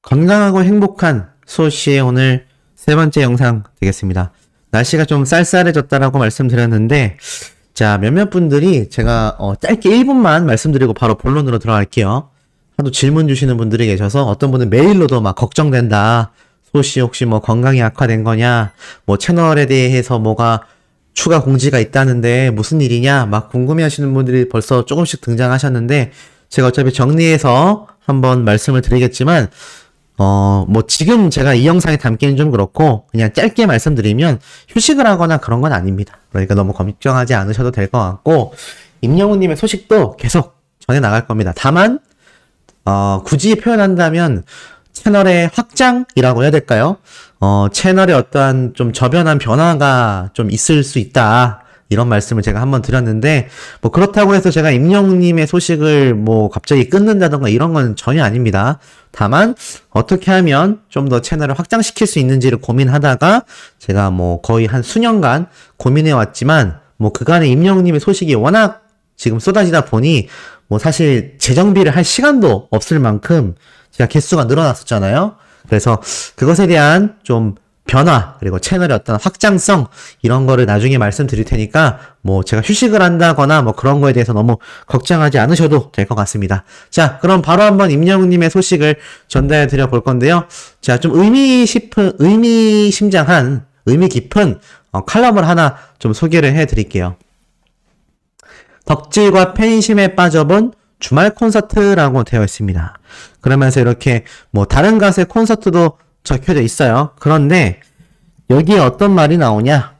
건강하고 행복한 수호씨의 오늘 세 번째 영상 되겠습니다. 날씨가 좀 쌀쌀해졌다라고 말씀드렸는데, 자, 몇몇 분들이 제가 짧게 1분만 말씀드리고 바로 본론으로 들어갈게요. 하도 질문 주시는 분들이 계셔서 어떤 분은 메일로도 막 걱정된다. 수호씨 혹시 뭐 건강이 악화된 거냐? 뭐 채널에 대해서 뭐가 추가 공지가 있다는데 무슨 일이냐? 막 궁금해 하시는 분들이 벌써 조금씩 등장하셨는데, 제가 어차피 정리해서 한번 말씀을 드리겠지만, 뭐 지금 제가 이 영상에 담기는 좀 그렇고 그냥 짧게 말씀드리면 휴식을 하거나 그런 건 아닙니다. 그러니까 너무 걱정하지 않으셔도 될 것 같고, 임영웅님의 소식도 계속 전해 나갈 겁니다. 다만 굳이 표현한다면 채널의 확장이라고 해야 될까요? 채널에 어떠한 좀 저변한 변화가 좀 있을 수 있다. 이런 말씀을 제가 한번 드렸는데, 뭐 그렇다고 해서 제가 임영웅님의 소식을 뭐 갑자기 끊는다던가 이런 건 전혀 아닙니다. 다만 어떻게 하면 좀 더 채널을 확장시킬 수 있는지를 고민하다가 제가 뭐 거의 한 수년간 고민해 왔지만, 뭐 그간에 임영웅님의 소식이 워낙 지금 쏟아지다 보니 뭐 사실 재정비를 할 시간도 없을 만큼 제가 개수가 늘어났었잖아요. 그래서 그것에 대한 좀 변화, 그리고 채널의 어떤 확장성, 이런 거를 나중에 말씀드릴 테니까 뭐 제가 휴식을 한다거나 뭐 그런 거에 대해서 너무 걱정하지 않으셔도 될 것 같습니다. 자, 그럼 바로 한번 임영웅님의 소식을 전달해 드려 볼 건데요. 자, 좀 의미 깊은 칼럼을 하나 좀 소개를 해 드릴게요. 덕질과 팬심에 빠져본 주말 콘서트라고 되어 있습니다. 그러면서 이렇게 뭐 다른 가수의 콘서트도 적혀져 있어요. 그런데 여기에 어떤 말이 나오냐?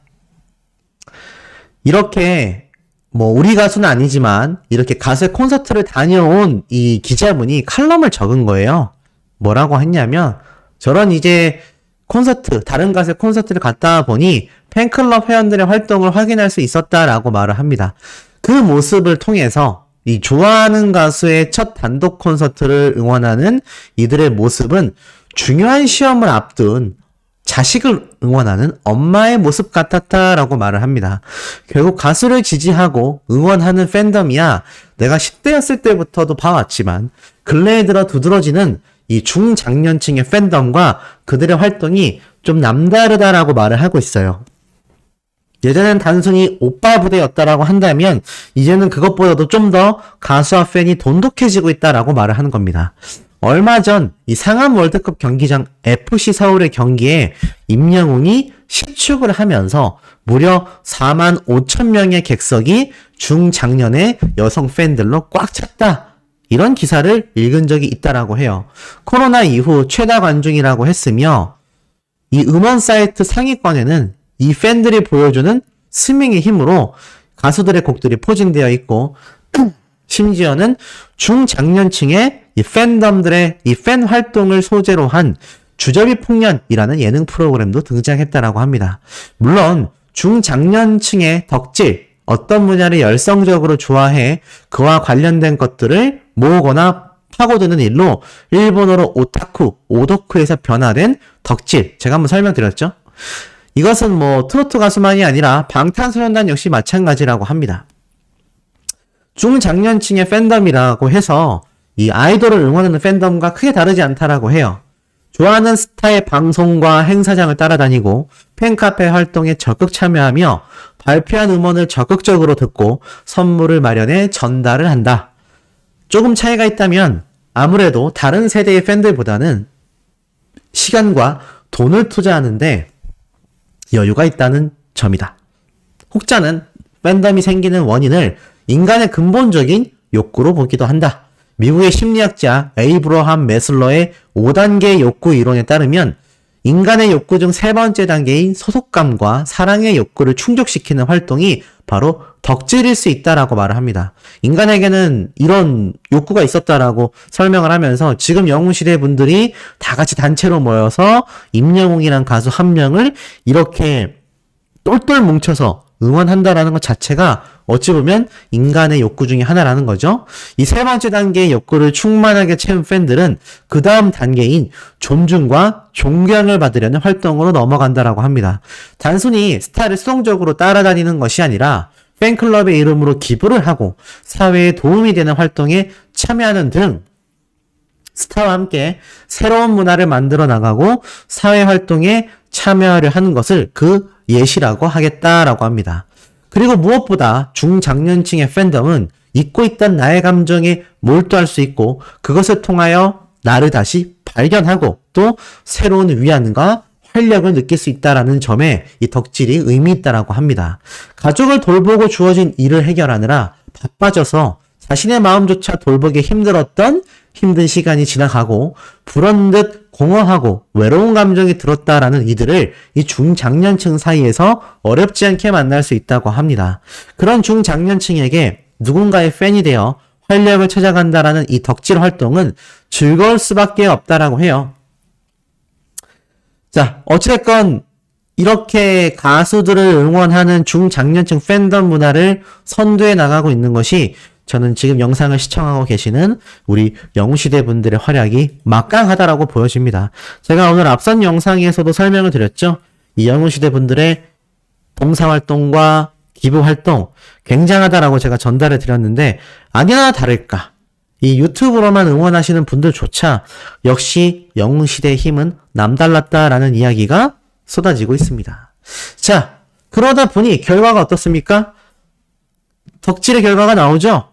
이렇게 뭐 우리 가수는 아니지만 이렇게 가수의 콘서트를 다녀온 이 기자분이 칼럼을 적은 거예요. 뭐라고 했냐면, 저런 이제 콘서트, 다른 가수의 콘서트를 갔다 보니 팬클럽 회원들의 활동을 확인할 수 있었다라고 말을 합니다. 그 모습을 통해서 이 좋아하는 가수의 첫 단독 콘서트를 응원하는 이들의 모습은 중요한 시험을 앞둔 자식을 응원하는 엄마의 모습 같았다라고 말을 합니다. 결국 가수를 지지하고 응원하는 팬덤이야 내가 10대였을 때부터도 봐왔지만 근래에 들어 두드러지는 이 중장년층의 팬덤과 그들의 활동이 좀 남다르다라고 말을 하고 있어요. 예전엔 단순히 오빠 부대였다라고 한다면 이제는 그것보다도 좀 더 가수와 팬이 돈독해지고 있다라고 말을 하는 겁니다. 얼마 전 이 상암 월드컵 경기장 FC 서울의 경기에 임영웅이 시축을 하면서 무려 45,000명의 객석이 중장년의 여성 팬들로 꽉 찼다. 이런 기사를 읽은 적이 있다라고 해요. 코로나 이후 최다 관중이라고 했으며, 이 음원 사이트 상위권에는 이 팬들이 보여주는 스밍의 힘으로 가수들의 곡들이 포진되어 있고, 심지어는 중장년층의 이 팬덤들의 이 팬 활동을 소재로 한 주접이 풍년이라는 예능 프로그램도 등장했다라고 합니다. 물론 중장년층의 덕질, 어떤 분야를 열성적으로 좋아해 그와 관련된 것들을 모으거나 파고드는 일로 일본어로 오타쿠, 오덕후에서 변화된 덕질, 제가 한번 설명드렸죠. 이것은 뭐 트로트 가수만이 아니라 방탄소년단 역시 마찬가지라고 합니다. 중장년층의 팬덤이라고 해서 이 아이돌을 응원하는 팬덤과 크게 다르지 않다라고 해요. 좋아하는 스타의 방송과 행사장을 따라다니고 팬카페 활동에 적극 참여하며 발표한 음원을 적극적으로 듣고 선물을 마련해 전달을 한다. 조금 차이가 있다면 아무래도 다른 세대의 팬들보다는 시간과 돈을 투자하는데 여유가 있다는 점이다. 혹자는 팬덤이 생기는 원인을 인간의 근본적인 욕구로 보기도 한다. 미국의 심리학자 에이브러함 매슬러의 5단계 욕구 이론에 따르면 인간의 욕구 중 세 번째 단계인 소속감과 사랑의 욕구를 충족시키는 활동이 바로 덕질일 수 있다라고 말을 합니다. 인간에게는 이런 욕구가 있었다라고 설명을 하면서 지금 영웅시대 분들이 다 같이 단체로 모여서 임영웅이란 가수 한 명을 이렇게 똘똘 뭉쳐서 응원한다라는 것 자체가 어찌 보면 인간의 욕구 중에 하나라는 거죠. 이 세 번째 단계의 욕구를 충만하게 채운 팬들은 그 다음 단계인 존중과 존경을 받으려는 활동으로 넘어간다라고 합니다. 단순히 스타를 수동적으로 따라다니는 것이 아니라 팬클럽의 이름으로 기부를 하고 사회에 도움이 되는 활동에 참여하는 등 스타와 함께 새로운 문화를 만들어 나가고 사회 활동에 참여하려 하는 것을 그 예시라고 하겠다라고 합니다. 그리고 무엇보다 중장년층의 팬덤은 잊고 있던 나의 감정에 몰두할 수 있고 그것을 통하여 나를 다시 발견하고 또 새로운 위안과 활력을 느낄 수 있다라는 점에 이 덕질이 의미 있다라고 합니다. 가족을 돌보고 주어진 일을 해결하느라 바빠져서 자신의 마음조차 돌보기 힘들었던 힘든 시간이 지나가고 불현듯 공허하고 외로운 감정이 들었다라는 이들을 이 중장년층 사이에서 어렵지 않게 만날 수 있다고 합니다. 그런 중장년층에게 누군가의 팬이 되어 활력을 찾아간다라는 이 덕질 활동은 즐거울 수밖에 없다라고 해요. 자, 어찌됐건 이렇게 가수들을 응원하는 중장년층 팬덤 문화를 선도해 나가고 있는 것이 저는 지금 영상을 시청하고 계시는 우리 영웅시대 분들의 활약이 막강하다라고 보여집니다. 제가 오늘 앞선 영상에서도 설명을 드렸죠. 이 영웅시대 분들의 봉사활동과 기부활동 굉장하다라고 제가 전달해 드렸는데 아니나 다를까 이 유튜브로만 응원하시는 분들조차 역시 영웅시대의 힘은 남달랐다라는 이야기가 쏟아지고 있습니다. 자, 그러다 보니 결과가 어떻습니까? 덕질의 결과가 나오죠?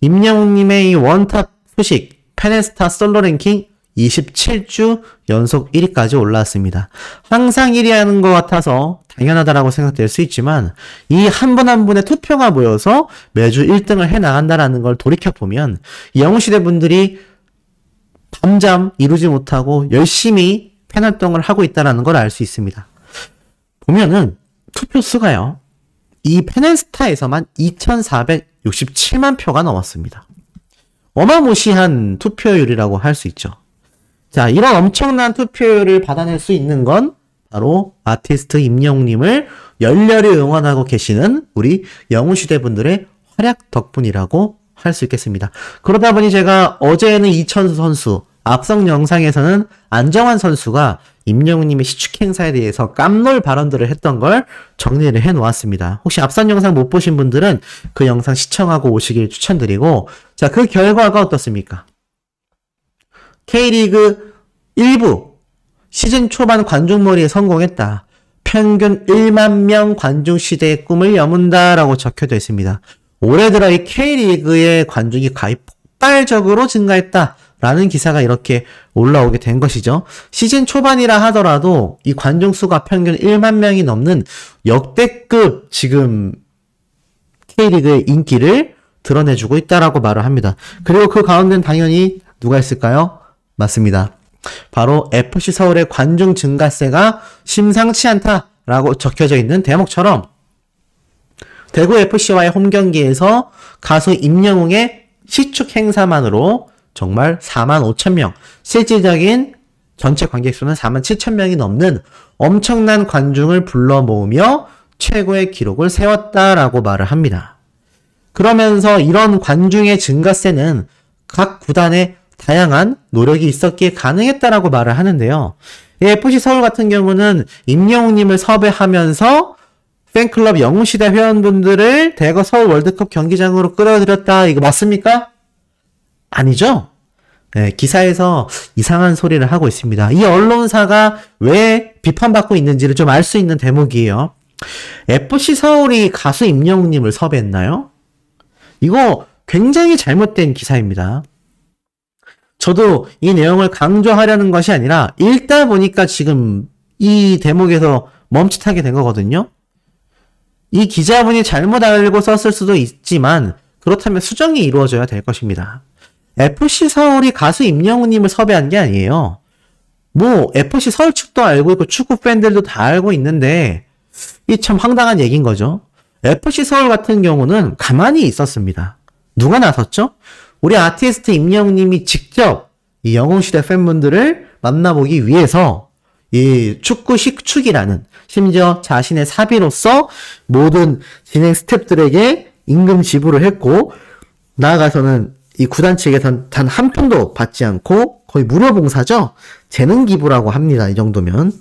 임영웅님의 이 원탑 소식, 팬앤스타 솔로 랭킹 27주 연속 1위까지 올라왔습니다. 항상 1위 하는 것 같아서 당연하다라고 생각될 수 있지만 이 한 분 한 분의 투표가 모여서 매주 1등을 해나간다라는 걸 돌이켜보면 이 영웅시대 분들이 밤잠 이루지 못하고 열심히 팬활동을 하고 있다는 걸 알 수 있습니다. 보면은 투표 수가요. 이 팬앤스타에서만 2,467만 표가 넘었습니다. 어마무시한 투표율이라고 할 수 있죠. 자, 이런 엄청난 투표율을 받아낼 수 있는 건 바로 아티스트 임영웅님을 열렬히 응원하고 계시는 우리 영웅시대 분들의 활약 덕분이라고 할 수 있겠습니다. 그러다 보니 제가 어제는 이천수 선수, 앞선 영상에서는 안정환 선수가 임영웅님의 시축 행사에 대해서 깜놀 발언들을 했던 걸 정리를 해 놓았습니다. 혹시 앞선 영상 못 보신 분들은 그 영상 시청하고 오시길 추천드리고, 자, 그 결과가 어떻습니까? K리그 1부 시즌 초반 관중몰이에 성공했다. 평균 1만 명 관중 시대의 꿈을 여문다라고 적혀져 있습니다. 올해 들어 이 K리그의 관중이 거의 폭발적으로 증가했다. 라는 기사가 이렇게 올라오게 된 것이죠. 시즌 초반이라 하더라도 이 관중 수가 평균 1만 명이 넘는 역대급 지금 K리그의 인기를 드러내주고 있다라고 말을 합니다. 그리고 그 가운데는 당연히 누가 있을까요? 맞습니다. 바로 FC 서울의 관중 증가세가 심상치 않다라고 적혀져 있는 대목처럼 대구 FC와의 홈경기에서 가수 임영웅의 시축 행사만으로 정말 4만 5천 명, 실질적인 전체 관객 수는 4만 7천 명이 넘는 엄청난 관중을 불러 모으며 최고의 기록을 세웠다라고 말을 합니다. 그러면서 이런 관중의 증가세는 각 구단의 다양한 노력이 있었기에 가능했다라고 말을 하는데요. FC 서울 같은 경우는 임영웅님을 섭외하면서 팬클럽 영웅시대 회원분들을 대거 서울 월드컵 경기장으로 끌어들였다. 이거 맞습니까? 아니죠? 네, 기사에서 이상한 소리를 하고 있습니다. 이 언론사가 왜 비판받고 있는지를 좀 알 수 있는 대목이에요. FC 서울이 가수 임영웅님을 섭외했나요? 이거 굉장히 잘못된 기사입니다. 저도 이 내용을 강조하려는 것이 아니라 읽다 보니까 지금 이 대목에서 멈칫하게 된 거거든요. 이 기자분이 잘못 알고 썼을 수도 있지만 그렇다면 수정이 이루어져야 될 것입니다. FC 서울이 가수 임영웅님을 섭외한 게 아니에요. 뭐 FC 서울 측도 알고 있고 축구 팬들도 다 알고 있는데 이 참 황당한 얘기인 거죠. FC 서울 같은 경우는 가만히 있었습니다. 누가 나섰죠? 우리 아티스트 임영웅님이 직접 이 영웅시대 팬분들을 만나보기 위해서 이 축구 식축이라는 심지어 자신의 사비로서 모든 진행 스태프들에게 임금 지불을 했고 나아가서는 이 구단 측에선 단 한 푼도 받지 않고 거의 무료 봉사죠. 재능 기부라고 합니다. 이 정도면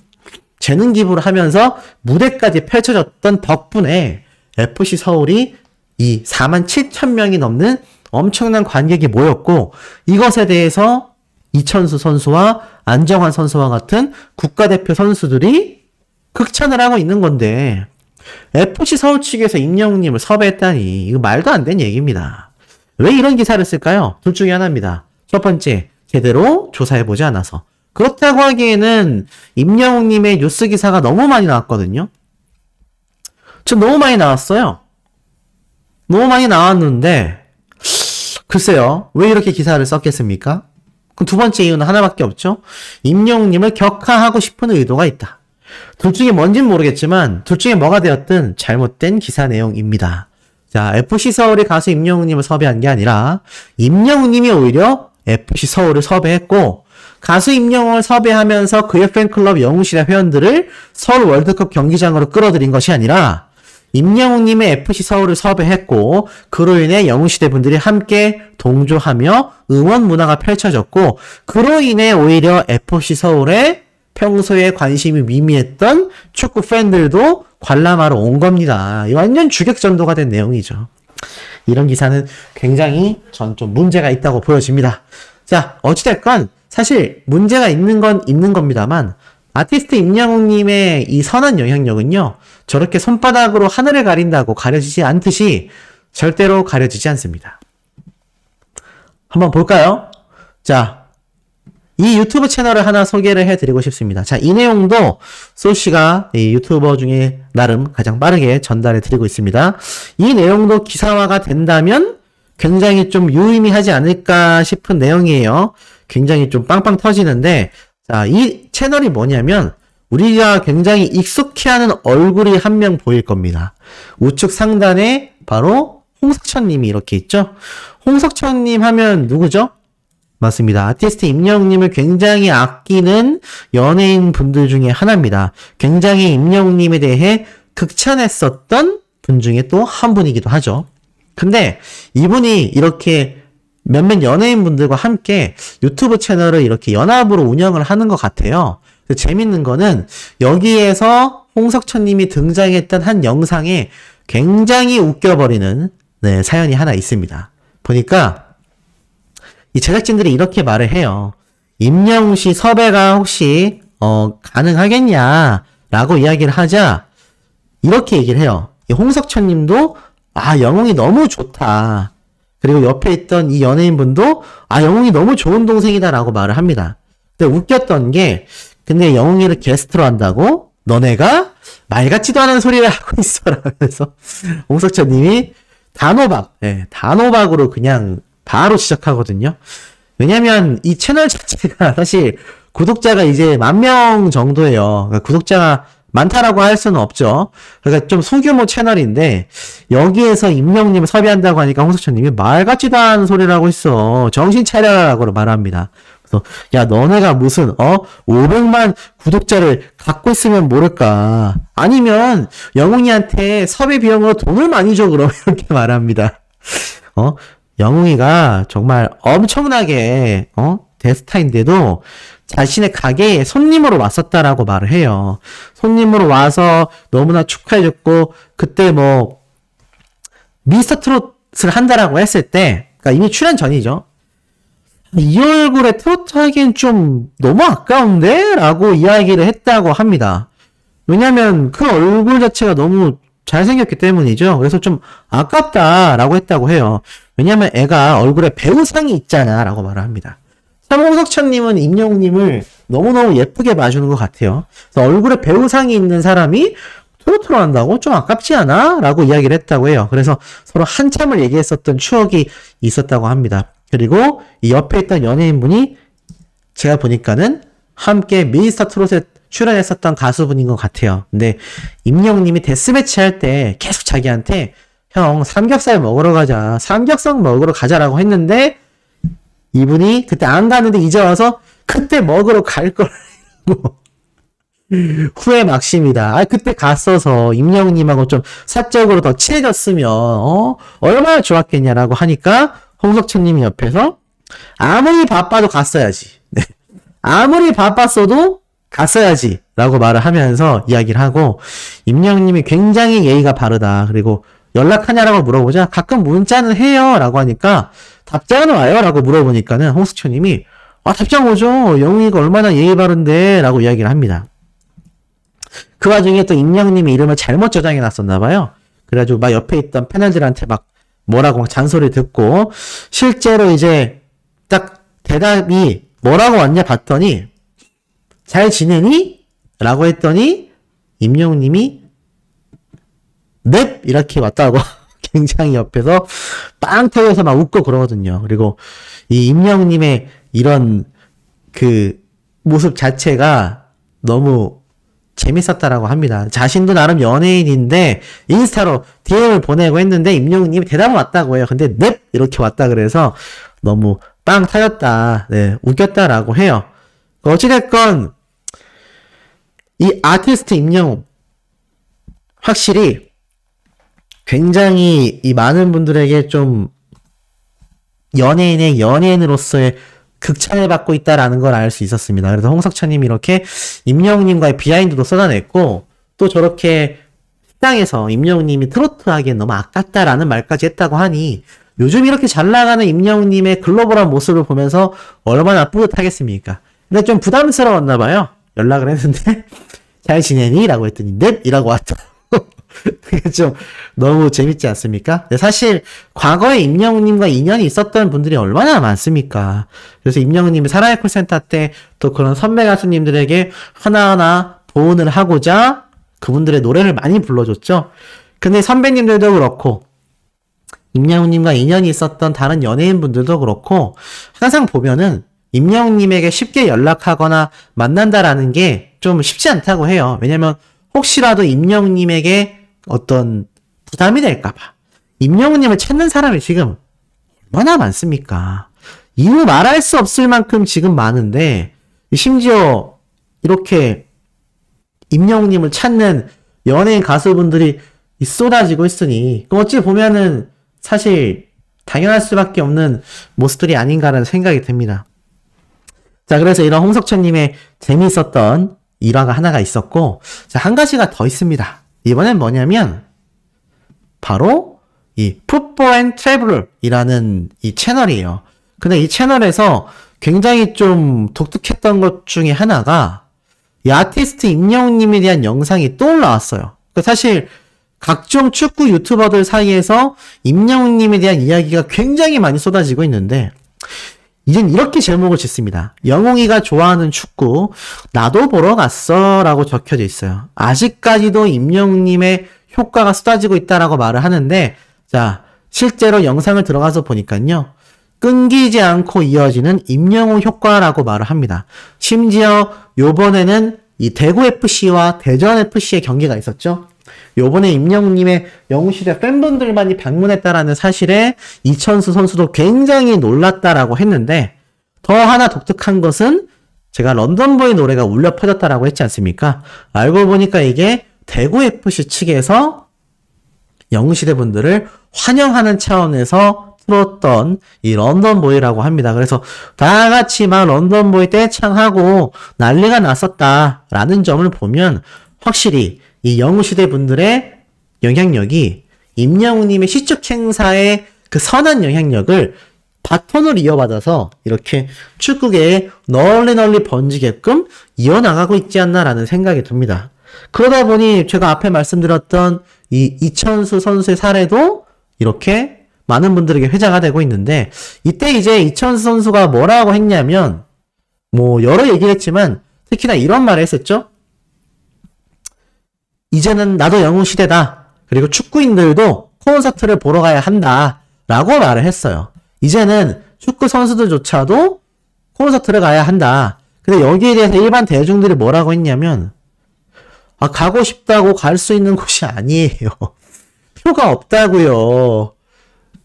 재능 기부를 하면서 무대까지 펼쳐졌던 덕분에 FC 서울이 이 4만 7천 명이 넘는 엄청난 관객이 모였고 이것에 대해서 이천수 선수와 안정환 선수와 같은 국가대표 선수들이 극찬을 하고 있는 건데 FC 서울 측에서 임영웅님을 섭외했다니 이거 말도 안 되는 얘기입니다. 왜 이런 기사를 쓸까요? 둘 중에 하나입니다. 첫 번째, 제대로 조사해보지 않아서. 그렇다고 하기에는 임영웅님의 뉴스 기사가 너무 많이 나왔거든요. 전 너무 많이 나왔어요. 너무 많이 나왔는데 글쎄요. 왜 이렇게 기사를 썼겠습니까? 그럼 두 번째 이유는 하나밖에 없죠. 임영웅님을 격하하고 싶은 의도가 있다. 둘 중에 뭔지는 모르겠지만 둘 중에 뭐가 되었든 잘못된 기사 내용입니다. 자, FC 서울이 가수 임영웅님을 섭외한 게 아니라 임영웅님이 오히려 FC 서울을 섭외했고 가수 임영웅을 섭외하면서 그의 팬클럽 영웅시대 회원들을 서울 월드컵 경기장으로 끌어들인 것이 아니라 임영웅님의 FC 서울을 섭외했고 그로 인해 영웅시대 분들이 함께 동조하며 응원 문화가 펼쳐졌고 그로 인해 오히려 FC 서울에 평소에 관심이 미미했던 축구 팬들도 관람하러 온 겁니다. 이 완전 주객전도가 된 내용이죠. 이런 기사는 굉장히 전 좀 문제가 있다고 보여집니다. 자, 어찌됐건 사실 문제가 있는 건 있는 겁니다만 아티스트 임영웅님의 이 선한 영향력은요. 저렇게 손바닥으로 하늘을 가린다고 가려지지 않듯이 절대로 가려지지 않습니다. 한번 볼까요? 자, 이 유튜브 채널을 하나 소개를 해드리고 싶습니다. 자, 이 내용도 소씨가 이 유튜버 중에 나름 가장 빠르게 전달해 드리고 있습니다. 이 내용도 기사화가 된다면 굉장히 좀 유의미하지 않을까 싶은 내용이에요. 굉장히 좀 빵빵 터지는데, 자, 이 채널이 뭐냐면, 우리가 굉장히 익숙해하는 얼굴이 한 명 보일 겁니다. 우측 상단에 바로 홍석천님이 이렇게 있죠? 홍석천님 하면 누구죠? 맞습니다. 아티스트 임영웅님을 굉장히 아끼는 연예인 분들 중에 하나입니다. 굉장히 임영웅님에 대해 극찬했었던 분 중에 또 한 분이기도 하죠. 근데 이분이 이렇게 몇몇 연예인 분들과 함께 유튜브 채널을 이렇게 연합으로 운영을 하는 것 같아요. 재밌는 거는 여기에서 홍석천님이 등장했던 한 영상에 굉장히 웃겨버리는 사연이 하나 있습니다. 보니까 이 제작진들이 이렇게 말을 해요. 임영웅 씨 섭외가 혹시 가능하겠냐 라고 이야기를 하자 이렇게 얘기를 해요. 이 홍석천 님도 영웅이 너무 좋다. 그리고 옆에 있던 이 연예인분도 영웅이 너무 좋은 동생이다 라고 말을 합니다. 근데 웃겼던 게 근데 영웅이를 게스트로 한다고? 너네가 말 같지도 않은 소리를 하고 있어 라면서 홍석천 님이 단호박으로 그냥 바로 시작하거든요. 왜냐면 이 채널 자체가 사실 구독자가 이제 10,000명 정도예요. 그러니까 구독자가 많다라고 할 수는 없죠. 그러니까 좀 소규모 채널인데 여기에서 임영웅님을 섭외한다고 하니까 홍석천님이 말 같지도 않은 소리를 하고 있어. 정신 차려라라고 말합니다. 그래서 야 너네가 무슨 500만 구독자를 갖고 있으면 모를까. 아니면 영웅이한테 섭외 비용으로 돈을 많이 줘 그럼 이렇게 말합니다. 영웅이가 정말 엄청나게 대스타인데도 자신의 가게에 손님으로 왔었다라고 말을 해요. 손님으로 와서 너무나 축하해줬고 그때 뭐 미스터 트롯을 한다라고 했을 때 그러니까 이미 출연 전이죠. 이 얼굴에 트로트 하기엔 좀 너무 아까운데? 라고 이야기를 했다고 합니다. 왜냐면 그 얼굴 자체가 너무 잘생겼기 때문이죠. 그래서 좀 아깝다라고 했다고 해요. 왜냐면 애가 얼굴에 배우상이 있잖아 라고 말을 합니다. 참 홍석천님은 임영웅님을 너무너무 예쁘게 봐주는 것 같아요. 그래서 얼굴에 배우상이 있는 사람이 트로트로 한다고 좀 아깝지 않아? 라고 이야기를 했다고 해요. 그래서 서로 한참을 얘기했었던 추억이 있었다고 합니다. 그리고 이 옆에 있던 연예인분이 제가 보니까는 함께 미스터 트롯에 출연했었던 가수분인 것 같아요. 근데 임영웅님이 데스매치 할 때 계속 자기한테 형 삼겹살 먹으러 가자. 삼겹살 먹으러 가자라고 했는데 이분이 그때 안 가는데 이제 와서 그때 먹으러 갈 거라고 후회 막심이다. 그때 갔어서 임영웅님하고 좀 사적으로 더 친해졌으면 얼마나 좋았겠냐라고 하니까 홍석천님이 옆에서 아무리 바빠도 갔어야지. 네. 아무리 바빴어도 갔어야지 라고 말을 하면서 이야기를 하고 임영웅님이 굉장히 예의가 바르다. 그리고 연락하냐라고 물어보자 가끔 문자는 해요 라고 하니까 답장은 와요 라고 물어보니까는 홍석천님이 답장 오죠. 영웅이가 얼마나 예의 바른데 라고 이야기를 합니다. 그 와중에 또 임영님의 이름을 잘못 저장해 놨었나봐요. 그래가지고 막 옆에 있던 패널들한테 막 뭐라고 막 잔소리 듣고, 실제로 이제 딱 대답이 뭐라고 왔냐 봤더니, 잘 지내니? 라고 했더니 임영웅님이 넵! 이렇게 왔다고 굉장히 옆에서 빵 터져서 막 웃고 그러거든요. 그리고 이 임영웅님의 이런 그 모습 자체가 너무 재밌었다라고 합니다. 자신도 나름 연예인인데 인스타로 DM을 보내고 했는데 임영웅님이 대답은 왔다고 해요. 근데 넵! 이렇게 왔다 그래서 너무 빵 터졌다. 네, 웃겼다라고 해요. 어찌됐건 이 아티스트 임영웅 확실히 굉장히 이 많은 분들에게 좀 연예인의 연예인으로서의 극찬을 받고 있다라는 걸 알 수 있었습니다. 그래서 홍석천님이 이렇게 임영웅님과의 비하인드도 쏟아냈고, 또 저렇게 식당에서 임영웅님이 트로트 하기엔 너무 아깝다라는 말까지 했다고 하니, 요즘 이렇게 잘 나가는 임영웅님의 글로벌한 모습을 보면서 얼마나 뿌듯하겠습니까? 근데 좀 부담스러웠나 봐요. 연락을 했는데 잘 지내니? 라고 했더니 넵! 이라고 왔더라고. 그게 좀 너무 재밌지 않습니까? 사실 과거에 임영웅님과 인연이 있었던 분들이 얼마나 많습니까? 그래서 임영웅님이 사랑의 콜센터 때 또 그런 선배 가수님들에게 하나하나 보온을 하고자 그분들의 노래를 많이 불러줬죠. 근데 선배님들도 그렇고 임영웅님과 인연이 있었던 다른 연예인분들도 그렇고 항상 보면은 임영웅님에게 쉽게 연락하거나 만난다라는 게 좀 쉽지 않다고 해요. 왜냐면 혹시라도 임영웅님에게 어떤 부담이 될까봐. 임영웅님을 찾는 사람이 지금 얼마나 많습니까? 이루 말할 수 없을 만큼 지금 많은데, 심지어 이렇게 임영웅님을 찾는 연예인 가수분들이 쏟아지고 있으니, 어찌 보면은 사실 당연할 수밖에 없는 모습들이 아닌가라는 생각이 듭니다. 자, 그래서 이런 홍석천님의 재미있었던 일화가 하나가 있었고, 자, 한 가지가 더 있습니다. 이번엔 뭐냐면 바로 이 풋볼 앤 트래블이라는 이 채널이에요. 근데 이 채널에서 굉장히 좀 독특했던 것 중에 하나가 이 아티스트 임영웅님에 대한 영상이 또 올라왔어요. 사실 각종 축구 유튜버들 사이에서 임영웅님에 대한 이야기가 굉장히 많이 쏟아지고 있는데, 이젠 이렇게 제목을 짓습니다. 영웅이가 좋아하는 축구 나도 보러 갔어 라고 적혀져 있어요. 아직까지도 임영웅님의 효과가 쏟아지고 있다라고 말을 하는데, 자, 실제로 영상을 들어가서 보니까요, 끊기지 않고 이어지는 임영웅 효과라고 말을 합니다. 심지어 요번에는 이 대구FC와 대전FC의 경기가 있었죠. 요번에 임영웅님의 영웅시대 팬분들만이 방문했다라는 사실에 이천수 선수도 굉장히 놀랐다라고 했는데, 더 하나 독특한 것은 제가 런던보이 노래가 울려 퍼졌다라고 했지 않습니까? 알고 보니까 이게 대구FC 측에서 영웅시대 분들을 환영하는 차원에서 틀었던 이 런던보이라고 합니다. 그래서 다 같이 막 런던보이 떼창하고 난리가 났었다라는 점을 보면 확실히 이 영웅시대 분들의 영향력이 임영웅님의 시축 행사의 그 선한 영향력을 바톤을 이어받아서 이렇게 축구계에 널리 번지게끔 이어나가고 있지 않나라는 생각이 듭니다. 그러다 보니 제가 앞에 말씀드렸던 이 이천수 선수의 사례도 이렇게 많은 분들에게 회자가 되고 있는데, 이때 이제 이천수 선수가 뭐라고 했냐면, 뭐 여러 얘기를 했지만 특히나 이런 말을 했었죠. 이제는 나도 영웅시대다. 그리고 축구인들도 콘서트를 보러 가야 한다. 라고 말을 했어요. 이제는 축구 선수들조차도 콘서트를 가야 한다. 근데 여기에 대해서 일반 대중들이 뭐라고 했냐면, 가고 싶다고 갈 수 있는 곳이 아니에요. 표가 없다고요.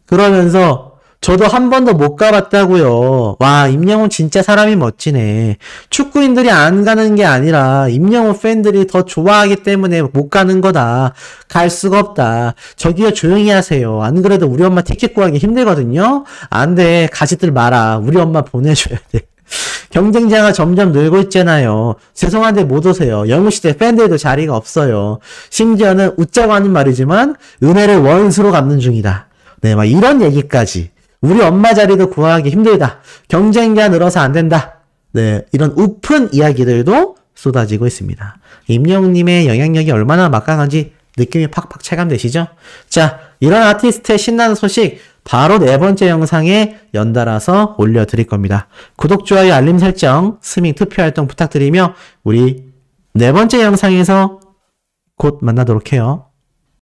그러면서 저도 한 번도 못 가봤다고요. 와, 임영웅 진짜 사람이 멋지네. 축구인들이 안 가는 게 아니라 임영웅 팬들이 더 좋아하기 때문에 못 가는 거다. 갈 수가 없다. 저기요, 조용히 하세요. 안 그래도 우리 엄마 티켓 구하기 힘들거든요. 안 돼, 가지들 마라. 우리 엄마 보내줘야 돼. 경쟁자가 점점 늘고 있잖아요. 죄송한데 못 오세요. 영웅시대 팬들도 자리가 없어요. 심지어는 웃자고 하는 말이지만 은혜를 원수로 갚는 중이다. 네, 막 이런 얘기까지 우리 엄마 자리도 구하기 힘들다. 경쟁자 늘어서 안 된다. 네, 이런 우픈 이야기들도 쏟아지고 있습니다. 임영웅님의 영향력이 얼마나 막강한지 느낌이 팍팍 체감되시죠? 자, 이런 아티스트의 신나는 소식 바로 네 번째 영상에 연달아서 올려드릴 겁니다. 구독, 좋아요, 알림 설정, 스밍 투표 활동 부탁드리며 우리 네 번째 영상에서 곧 만나도록 해요.